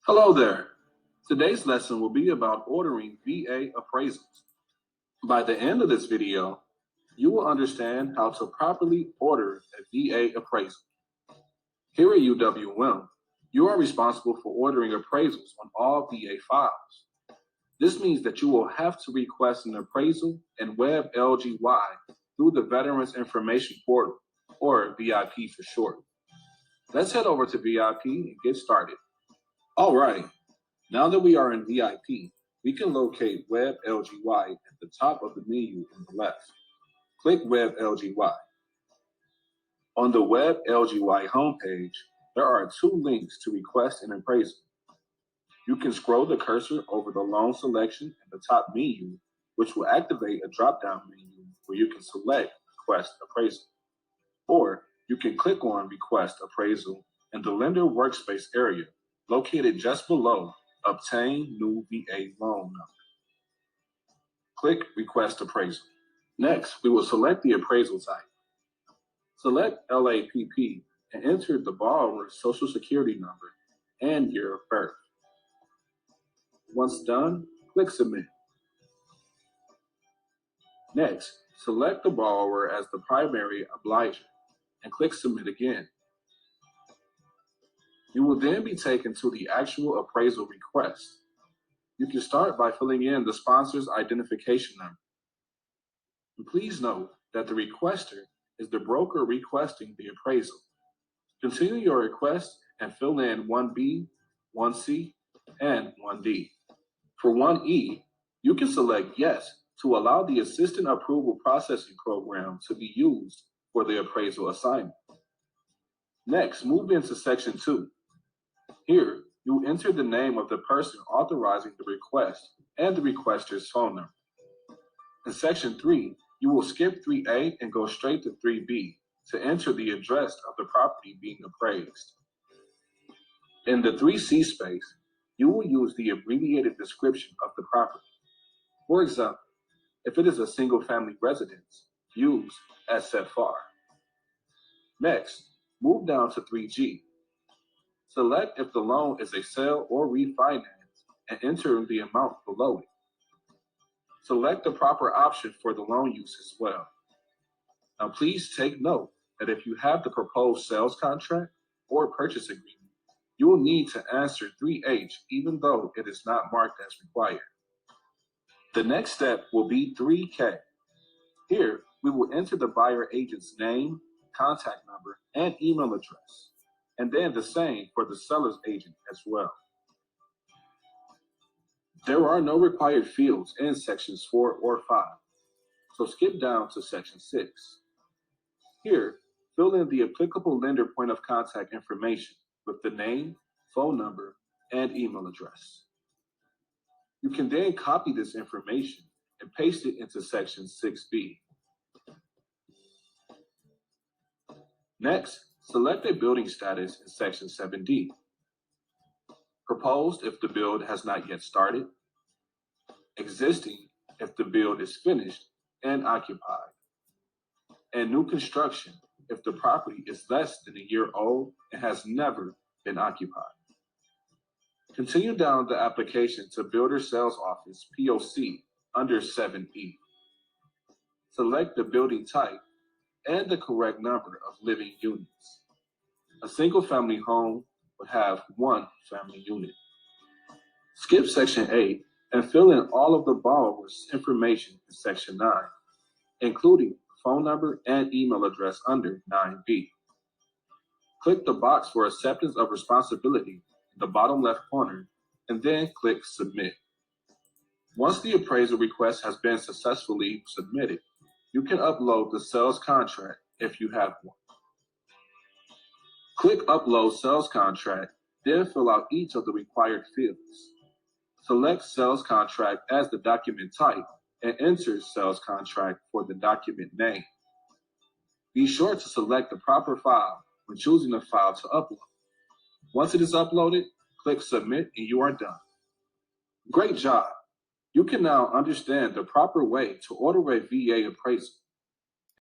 Hello there. Today's lesson will be about ordering VA appraisals. By the end of this video, you will understand how to properly order a VA appraisal. Here at UWM, you are responsible for ordering appraisals on all VA files. This means that you will have to request an appraisal in Web LGY through the Veterans Information Portal, or VIP for short. Let's head over to VIP and get started. All right. Now that we are in VIP, we can locate Web LGY at the top of the menu on the left. Click Web LGY. On the Web LGY homepage, there are two links to request an appraisal. You can scroll the cursor over the loan selection at the top menu, which will activate a drop-down menu where you can select Request Appraisal. Or you can click on Request Appraisal in the Lender Workspace area, located just below Obtain New VA Loan Number. Click Request Appraisal. Next, we will select the appraisal type. Select LAPP and enter the borrower's Social Security number and year of birth. Once done, click Submit. Next, select the borrower as the primary obliger and click Submit again. You will then be taken to the actual appraisal request. You can start by filling in the sponsor's identification number. And please note that the requester is the broker requesting the appraisal. Continue your request and fill in 1B, 1C, and 1D. For 1E, you can select Yes to allow the Assistant Approval Processing Program to be used for the appraisal assignment. Next, move into Section 2. Here, you enter the name of the person authorizing the request and the requester's phone number. In Section 3, you will skip 3A and go straight to 3B to enter the address of the property being appraised. In the 3C space, you will use the abbreviated description of the property. For example, if it is a single-family residence, use SFR. Next, move down to 3G. Select if the loan is a sale or refinance and enter the amount below it. Select the proper option for the loan use as well. Now please take note that if you have the proposed sales contract or purchase agreement, you will need to answer 3H even though it is not marked as required. The next step will be 3K. Here, we will enter the buyer agent's name, contact number, and email address, and then the same for the seller's agent as well. There are no required fields in sections 4 or 5, so skip down to section 6. Here, fill in the applicable lender point of contact information with the name, phone number, and email address. You can then copy this information and paste it into section 6B. Next, select a building status in section 7D. Proposed if the build has not yet started. Existing if the build is finished and occupied. And new construction if the property is less than a year old and has never been occupied. Continue down the application to Builder Sales Office POC under 7E. Select the building type and the correct number of living units. A single-family home would have one family unit. Skip Section 8 and fill in all of the borrower's information in Section 9, including phone number and email address under 9B. Click the box for acceptance of responsibility in the bottom left corner, and then click Submit. Once the appraisal request has been successfully submitted, you can upload the sales contract if you have one. Click Upload Sales Contract, then fill out each of the required fields. Select Sales Contract as the document type and enter Sales Contract for the document name. Be sure to select the proper file when choosing the file to upload. Once it is uploaded, click Submit and you are done. Great job! You can now understand the proper way to order a VA appraisal.